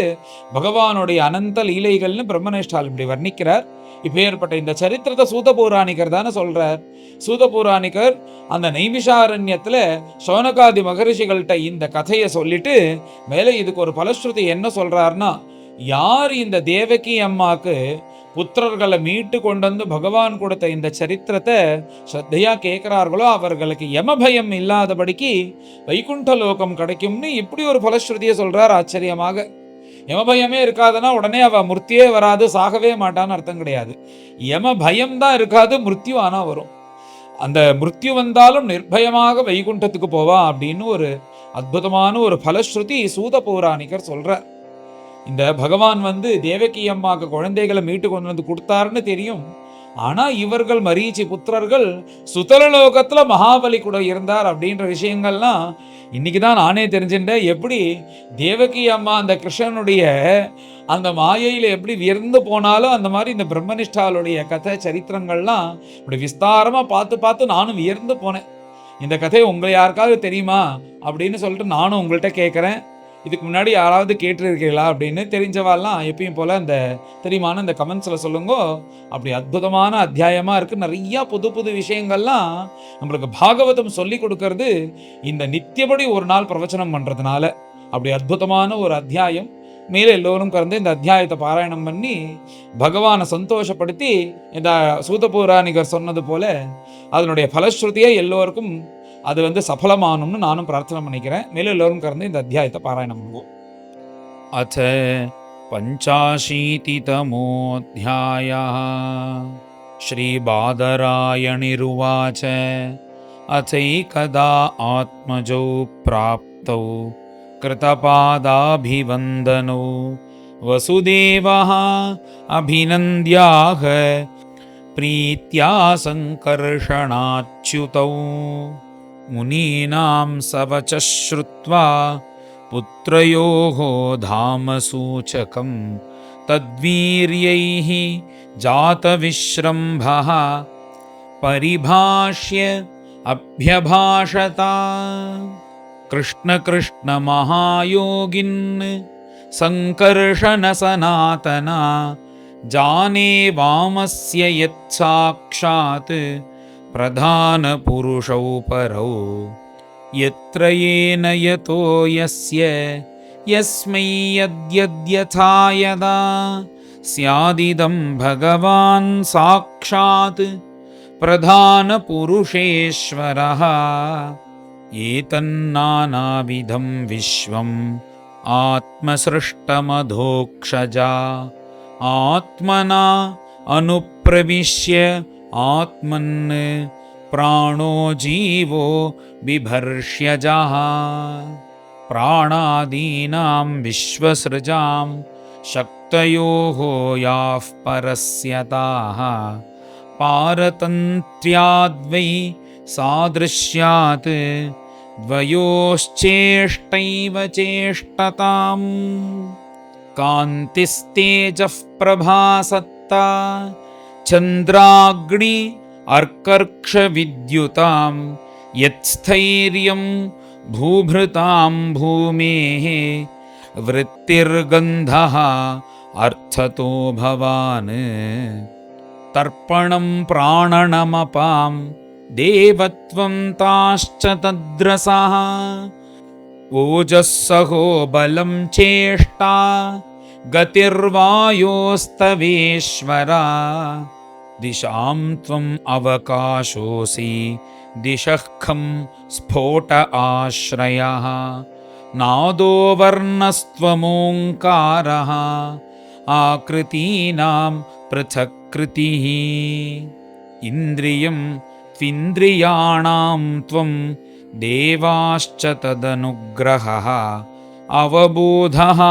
பகவானுடைய அனந்த லீலைகள்னு பிரம்மனிஷ்டால் இப்படி வர்ணிக்கிறார். இப்பேற்பட்ட இந்த சரித்திரத்தை சூத பௌராணிகர் தானே சொல்றார். சூத பௌராணிகர் அந்த நைமிஷாரண்யத்துல சௌனகாதி மகரிஷிகள்கிட்ட இந்த கதையை சொல்லிட்டு மேலே இதுக்கு ஒரு பலஸ்ருதி என்ன சொல்றாருன்னா, யார் இந்த தேவகி அம்மாக்கு புத்திரர்களை மீட்டு கொண்டு வந்து பகவான் கொடுத்த இந்த சரித்திரத்தை ஸ்ரத்தையா கேட்கிறார்களோ அவர்களுக்கு யமபயம் இல்லாதபடிக்கு வைகுண்ட லோகம் கிடைக்கும்னு இப்படி ஒரு பலஸ்ருதியை சொல்றார். ஆச்சரியமாக யமபயமே இருக்காதுன்னா உடனே அவ மிருத்தியே வராது, சாகவே மாட்டான்னு அர்த்தம் கிடையாது. யம பயம்தான் இருக்காது, மிருத்யு ஆனா வரும். அந்த மிருத்யு வந்தாலும் நிர்பயமாக வைகுண்டத்துக்கு போவா அப்படின்னு ஒரு அற்புதமான ஒரு பலஸ்ருதி சூத பௌராணிகர் சொல்றார். இந்த பகவான் தேவகி அம்மாவுக்கு குழந்தைகளை மீட்டு கொண்டு வந்து கொடுத்தாருன்னு தெரியும். ஆனா இவர்கள் மரீச்சி புத்திரர்கள் சுதலலோகத்துல மகாபலி கூட இருந்தார் அப்படின்ற விஷயங்கள்லாம் இன்னைக்குதான் நானே தெரிஞ்சுட்டேன். எப்படி தேவகி அம்மா அந்த கிருஷ்ணனுடைய அந்த மாயையில எப்படி வியர்ந்து போனாலும் அந்த மாதிரி இந்த பிரம்மனிஷ்டாலுடைய கதை சரித்திரங்கள்லாம் இப்படி விஸ்தாரமா பார்த்து பார்த்து நானும் வியர்ந்து போனேன். இந்த கதை உங்களை யாருக்காவது தெரியுமா அப்படின்னு சொல்லிட்டு நானும் உங்கள்கிட்ட கேட்குறேன். இதுக்கு முன்னாடி யாராவது கேட்டிருக்கீங்களா அப்படின்னு தெரிஞ்சவாலாம் எப்பயும் போல அந்த தெரியுமான இந்த கமெண்ட்ஸில் சொல்லுங்க. அப்படி அற்புதமான அத்தியாயமாக இருக்குது. நிறையா புது புது விஷயங்கள்லாம் நம்மளுக்கு பாகவதம் சொல்லி கொடுக்கறது இந்த நித்தியபடி ஒரு நாள் பிரவச்சனம் பண்ணுறதுனால. அப்படி அற்புதமான ஒரு அத்தியாயம். மேலே எல்லோரும் கலந்து இந்த அத்தியாயத்தை பாராயணம் பண்ணி பகவானை சந்தோஷப்படுத்தி இந்த சூத பௌராணிகர் சொன்னது போல அதனுடைய பலஸ்ருதியை எல்லோருக்கும் அது சஃலமானும்னு நானும் பிரார்த்தனை பண்ணிக்கிறேன். மேலும் எல்லோரும் கலந்து இந்த அத்தியாயத்தை பாராயணம் பண்ணுவோம். அத பஞ்சாशीतितमोऽध्यायः श्रीबादरायणिरुवाच अथैकदा आत्मजौ प्राप्तौ कृतपादाभिवन्दनौ वसुदेवः अभिनन्द्याह प्रीत्या सङ्कर्षणाच्युतौ मुनीनां सवचः श्रुत्वा पुत्रयोः धामसूचकं तद्वीर्यैः जातविश्रम्भः परिभाष्य अभ्यभाषता कृष्ण कृष्ण महायोगिन् संकर्षण सनातना जाने वामस्य यत्साक्षात् प्रधानपुरुषौ परौ यत्र येन यतो यस्य यस्मै यद्यद्यथा यदा स्यादिदं भगवान् साक्षात् प्रधानपुरुषेश्वरः एतन्नानाविधं विश्वम् आत्मसृष्टमधोक्षजा आत्मना अनुप्रविश्य आत्मन् प्राणो जीवो बिभर्ष्यजः प्राणादीनां विश्वसृजां शक्तयोः याः परस्यताः पारतन्त्र्याद्वै सादृश्यात् द्वयोश्चेष्टैव चेष्टताम् कान्तिस्तेजः प्रभासत्ता चन्द्राग्नि अर्कर्क्षविद्युतां यत्स्थैर्यं भूभृतां भूमेः वृत्तिर्गन्धः अर्थतो भवान् तर्पणं प्राणनमपां देवत्वं ताश्च तद्रसः ओजस्सहो बलं चेष्टा गतिर्वायोस्तवेश्वरा दिशां त्वम् अवकाशोऽसि दिशः खं स्फोट आश्रयः नादो वर्णस्त्वमोङ्कारः आकृतीनां पृथक्कृतिः इन्द्रियं त्विन्द्रियाणां त्वं देवाश्च तदनुग्रहः अवबोधः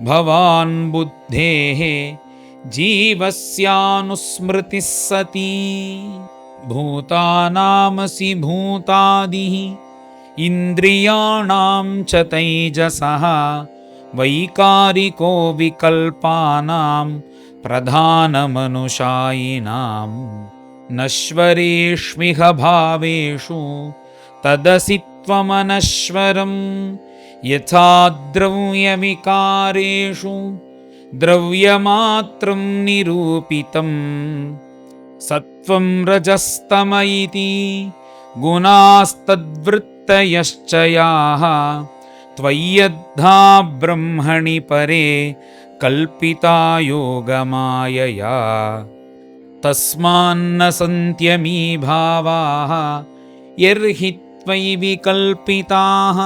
भवान् बुद्धेः जीवस्यानुस्मृतिः सती भूतानामसि भूतादिः इन्द्रियाणां च तैजसः वैकारिको विकल्पानां प्रधानमनुशायिनां नश्वरेष्विह भावेषु तदसि त्वमनश्वरं यथा द्रव्यविकारेषु द्रव्यमात्रं निरूपितं सत्त्वं रजस्तम इति गुणास्तद्वृत्तयश्च याः त्वय्यद्धा ब्रह्मणि परे कल्पिता योगमायया तस्मान्न सन्त्यमी भावाः यर्हि त्वयि विकल्पिताः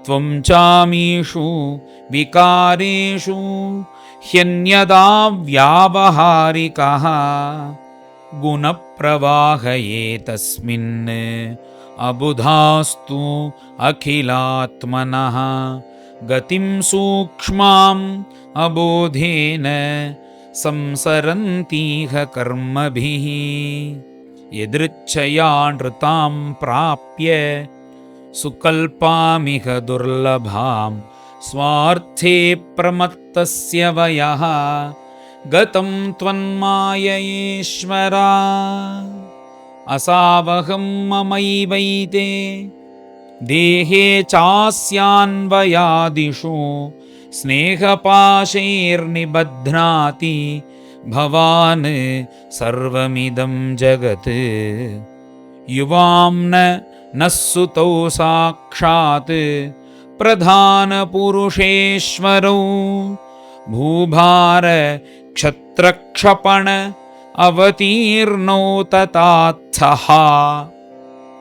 त्वं चामीषु विकारेषु ह्यन्यदा व्यावहारिकः गुणप्रवाह एतस्मिन् अबुधास्तु अखिलात्मनः गतिं सूक्ष्माम् अबोधेन संसरन्तीह कर्मभिः यदृच्छया नृतां प्राप्य सुकल्पामिह दुर्लभां स्वार्थे प्रमत्तस्य वयः गतं त्वन्माययेश्वरा असावहं ममैवैते देहे चास्यान्वयादिषु स्नेहपाशैर्निबध्नाति भवान् सर्वमिदं जगत् युवां न सुतौ साक्षात् प्रधानपुरुषेश्वरौ भूभार क्षत्रक्षपण अवतीर्णौ ततात्थः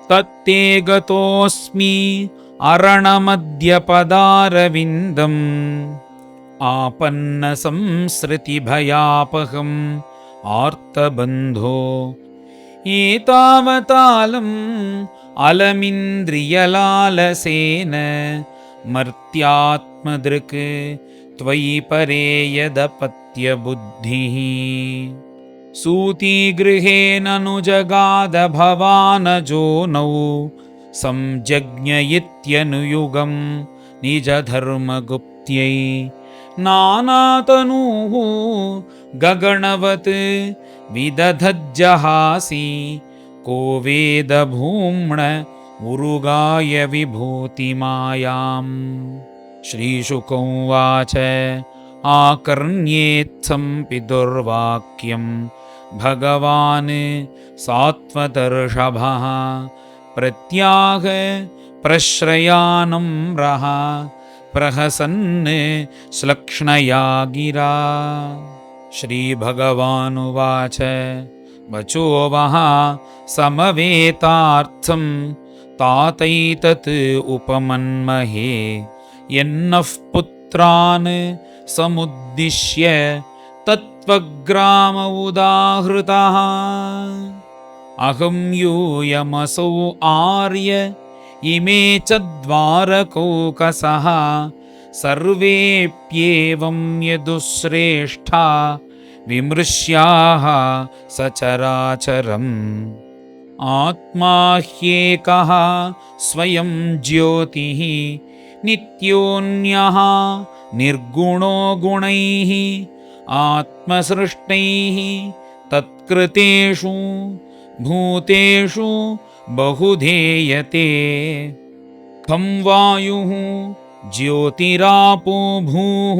तत्ते गतोऽस्मि अरणमद्यपदारविन्दम् आपन्नसंसृतिभयापहम् आर्तबन्धो एतावतालम् अलमिन्द्रियलालसेन मर्त्यात्मदृक् त्वयि परे यदपत्यबुद्धिः सूतिगृहेऽनुजगाद भवानजोनौ संजज्ञ इत्यनुयुगं निजधर्मगुप्त्यै नानातनूः गगणवत् विदधज्जहासि को वेदभूम्न उरुगाय विभूतिमायाम् श्रीशुक उवाच आकर्ण्येत्थं पितुर्वाक्यं भगवान् सात्वतर्षभः प्रत्याह प्रश्रयानम्रः प्रहसन् श्लक्ष्णया गिरा। श्रीभगवानुवाच वचो वः समवेतार्थं तातैतत् उपमन्महे यन्नः पुत्रान् समुद्दिश्य तत्त्वग्राम उदाहृतः। अहं यूयमसौ आर्य इमे च द्वारकौकसः सर्वेऽप्येवं यदुश्रेष्ठा विमृश्याः सचराचरम्। आत्मा ह्येकः स्वयं ज्योतिः नित्योऽन्यः निर्गुणो गुणैः आत्मसृष्टैः तत्कृतेषु भूतेषु बहुधेयते। खं वायुः ज्योतिरापो भूः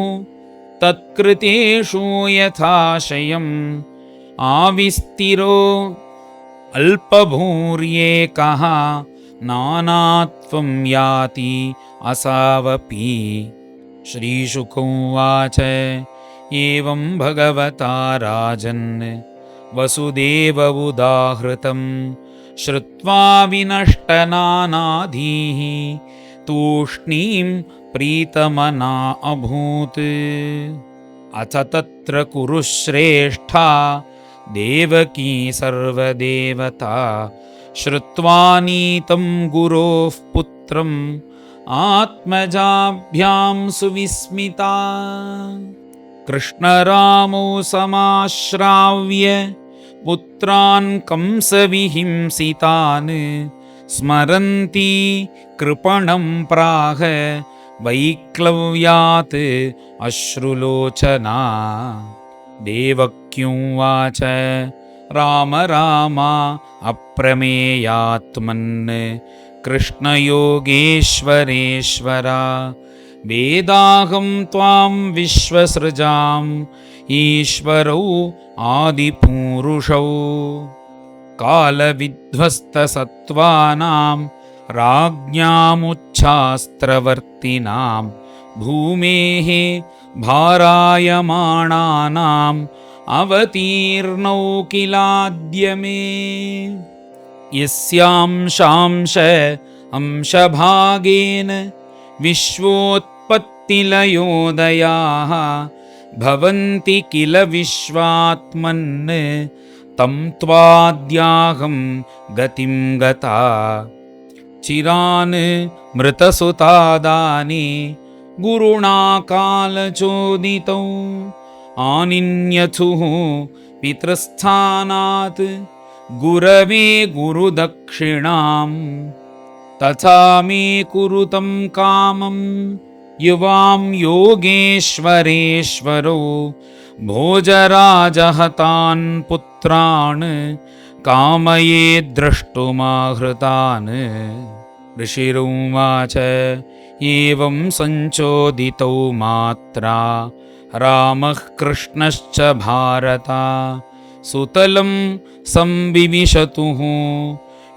तत्कृतेषु यथाशयम् आविस्तिरो अल्पभूर्येकः नानात्वं याति असावपि। श्रीशुक उवाच एवं भगवता राजन् वसुदेवोदाहृतं श्रुत्वा विनष्टनानाधीः तूष्णीं प्रीतमना अभूत्। अथ तत्र कुरुश्रेष्ठा देवकी सर्वदेवता श्रुत्वा नीतं गुरोः पुत्रम् आत्मजाभ्यां सुविस्मिता। कृष्णरामौ समाश्राव्य पुत्रान् कंसविहिंसितान् स्मरन्ती कृपणं प्राह वैक्लव्यात् अश्रुलोचना। देवक्युवाच राम राम अप्रमेयात्मन् कृष्णयोगेश्वरेश्वरा वेदाहं त्वां विश्वसृजाम् ईश्वरौ आदिपूरुषौ कालविध्वस्तसत्त्वानां राज्ञामुच्छास्त्रवर्तिनां भूमेः भारायमाणानाम् अवतीर्णौ किलाद्य मे। यस्यांशांश अंशभागेन विश्वोत्पत्तिलयोदयाः भवन्ति किल विश्वात्मन् तं त्वाद्याहं गतिं गता। चिरान् मृतसुतादानि गुरुणा कालचोदितौ आनिन्यथुः पितृस्थानात् गुरवे गुरुदक्षिणाम्। तथा मे कुरुतं कामं युवां योगेश्वरेश्वरो भोजराजहतान् पुत्रान् कामये द्रष्टुमाहृतान्। ऋषिरुवाच एवं संचोदितौ मात्रा रामः कृष्णश्च भारत सुतलं संविविशतुः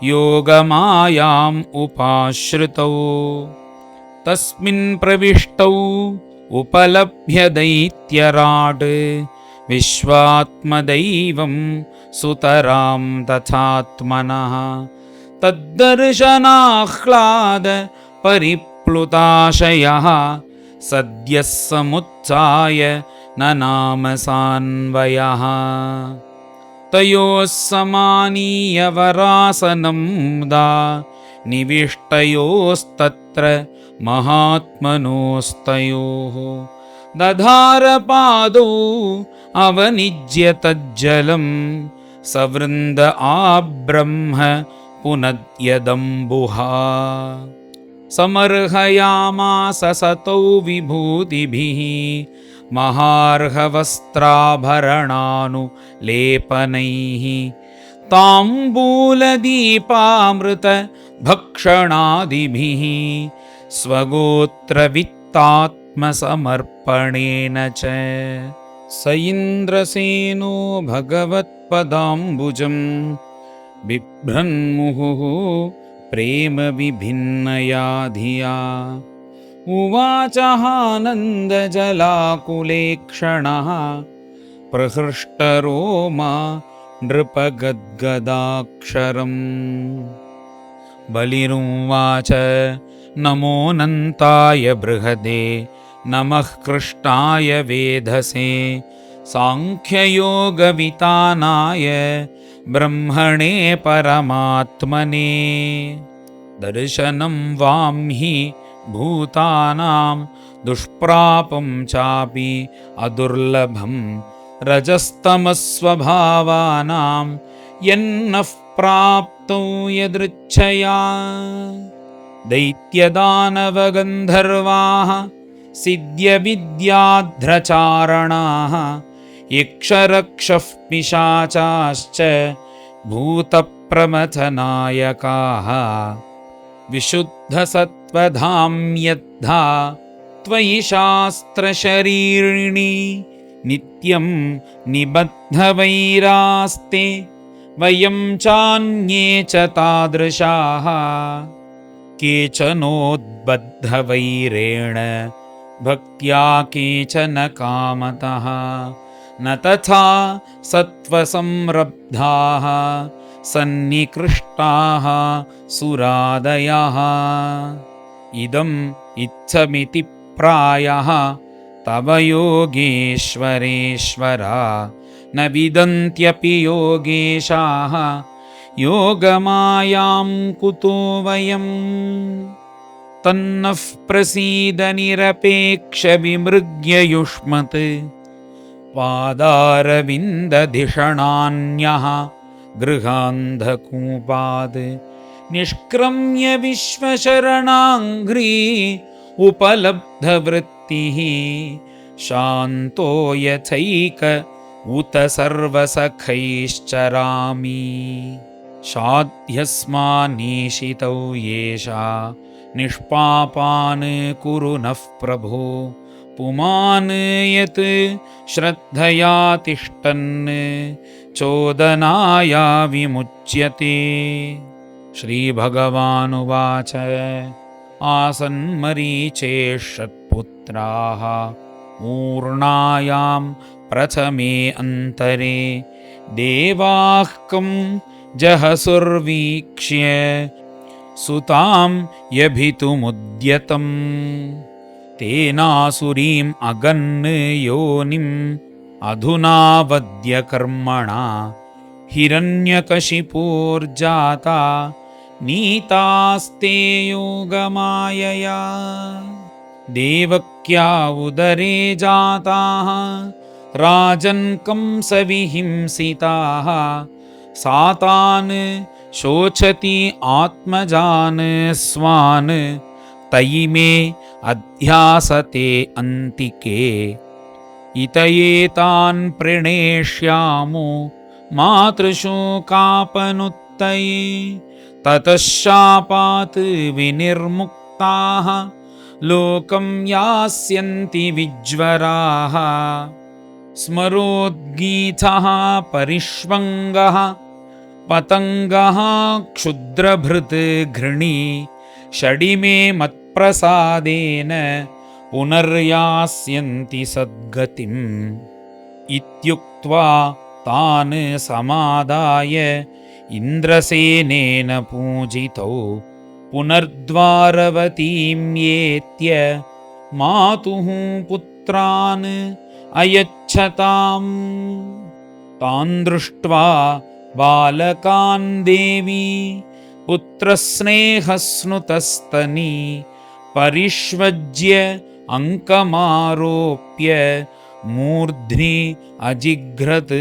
योगमायाम् उपाश्रितौ। तस्मिन् प्रविष्टौ उपलभ्य दैत्यराट् विश्वात्मदैवं सुतरां तथात्मनः। तद्दर्शनाह्लाद परिप्लुताशयः सद्यः समुत्थाय ननाम सान्वयः। तयोः समानीय वरासनं मुदा निविष्टयोस्तत्र महात्मनोस्तयोः। दधार पादौ अवनिज्य तज्जलं सवृन्द आब्रह्म पुनद्यदम्बुहा। समर्हयामास सतौ विभूतिभिः महार्हवस्त्राभरणानुलेपनैः ताम्बूलदीपामृत भक्षणादिभिः स्वगोत्रवित्तात्मसमर्पणेन च। स इन्द्रसेनो भगवत्पदाम्बुजं बिभ्रन्मुहुः प्रेमविभिन्नया धिया उवाच आनन्दजलाकुलेक्षणः प्रहृष्टरोमा नृपगद्गदाक्षरम् बलिरुवाच नमोऽनन्ताय बृहदे नमः कृष्णाय वेधसे साङ्ख्ययोगवितानाय ब्रह्मणे परमात्मने दर्शनं वां हि भूतानां दुष्प्रापं चापि अदुर्लभं रजस्तमस्वभावानां यन्नः प्राप्तो यदृच्छया दैत्यदानवगन्धर्वाः सिद्ध्यविद्याध्रचारणाः यक्षरक्षः पिशाचाश्च भूतप्रमथनायकाः विशुद्धसत्त्वधाम्यद्धा त्वयि शास्त्रशरीरिणि नित्यं निबद्धवैरास्ते वयं चान्ये च तादृशाः केचनोद्बद्धवैरेण भक्त्या केचन कामतः न तथा सत्त्वसंरब्धाः सन्निकृष्टाः सुरादयः इदम् इत्थमिति प्रायः तव योगेश्वरेश्वरा न विदन्त्यपि योगेशाः योगमायां कुतो वयम् तन्नः प्रसीद निरपेक्षविमृग्ययुष्मत् पादारविन्दधिषणान्यः गृहान्धकूपाद् निष्क्रम्य विश्वशरणाङ्घ्री उपलब्धवृत्तिः शान्तो यथैक उत सर्वसखैश्चरामि शाध्यस्मान्नीशितौ येषा निष्पापान् कुरु नः प्रभो पुमान् यत् श्रद्धया तिष्ठन् चोदनाया विमुच्यते। श्रीभगवानुवाच आसन्मरीचेषत्पुत्राः ऊर्णायां प्रथमे अन्तरे देवाः कं जहसुर्वीक्ष्य सुतां यभितुमुद्यतम् तेनासुरीम् अगन् योनिम् अधुना वद्य कर्मणा हिरण्यकशिपोर्जाता नीतास्ते योगमायया देवक्या उदरे जाताः राजन् कंसविहिंसिताः सातान् शोचति आत्मजान् स्वान् तयि मे अध्यासते अन्तिके इतयेतान् प्रणेष्यामो मातृशोकापनुत्तये ततः शापात् विनिर्मुक्ताः लोकं यास्यन्ति विज्वराः स्मरोद्गीतः परिष्वङ्गः पतङ्गः क्षुद्रभृत् घृणी षडिमे मत्प्रसादेन पुनर्यास्यन्ति सद्गतिम् इत्युक्त्वा तान् समादाय इन्द्रसेनेन पूजितौ पुनर्द्वारवतीं येत्य मातुः पुत्रान् अयच्छताम् तान् दृष्ट्वा बालकान् देवी पुत्रस्नेहस्नुतस्तनी परिष्वज्य अङ्कमारोप्य मूर्ध्नि अजिघ्रत्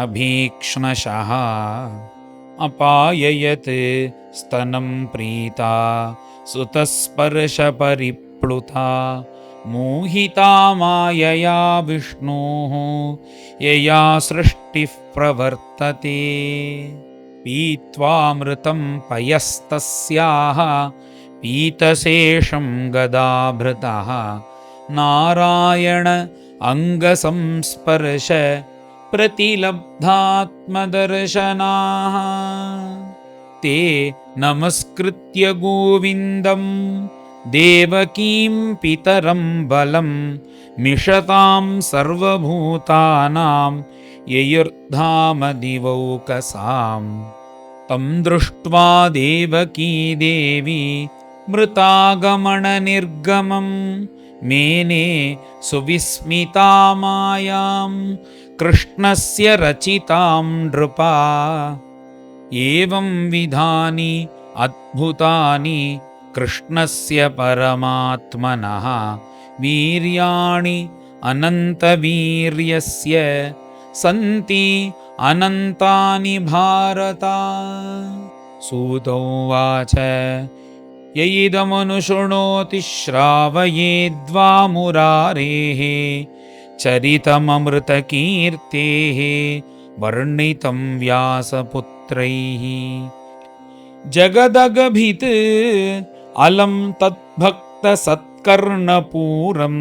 अभीक्ष्णशः अपाययत् स्तनं प्रीता सुतस्पर्शपरिप्लुता मोहिता मायया विष्णोः यया सृष्टिः प्रवर्तते पीत्वामृतं पयस्तस्याः पीतशेषं गदाभृतः नारायण अङ्गसंस्पर्श प्रतिलब्धात्मदर्शनाः ते नमस्कृत्य गोविन्दं देवकीं पितरं बलं मिषतां सर्वभूतानां ययुर्धामदिवौकसाम् तं दृष्ट्वा देवकी देवी मृतागमननिर्गमं मेने सुविस्मिता मायां कृष्णस्य रचितां नृपा एवं विधानि अद्भुतानि कृष्णस्य परमात्मनः वीर्याणि अनन्तवीर्यस्य सन्ति अनन्तानि भारत। सूत उवाच यैदमनुशृणोति श्रावयेद्वा मुरारेः चरितममृतकीर्तेः वर्णितं व्यासपुत्रैः जगदगभित् अलं तद्भक्तसत्कर्णपूरं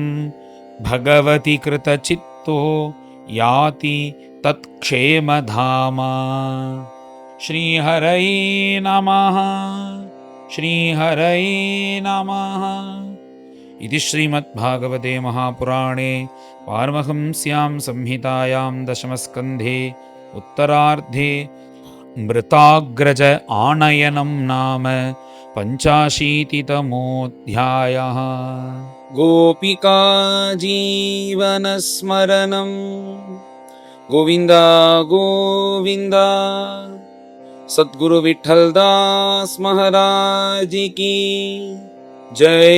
भगवति कृतचित्तो याति तत्क्षेमधाम। श्रीहरये नमः। श्रीहरये नमः। इति श्रीमद्भागवते महापुराणे पारमहंस्यां संहितायां दशमस्कन्धे उत्तरार्धे मृताग्रज आनयनं नाम पञ्चाशीतितमोऽध्यायः। गोपिका जीवनस्मरणं गोविन्द गोविन्द। सद्गुरु विठ्ठलदास महाराज की जय।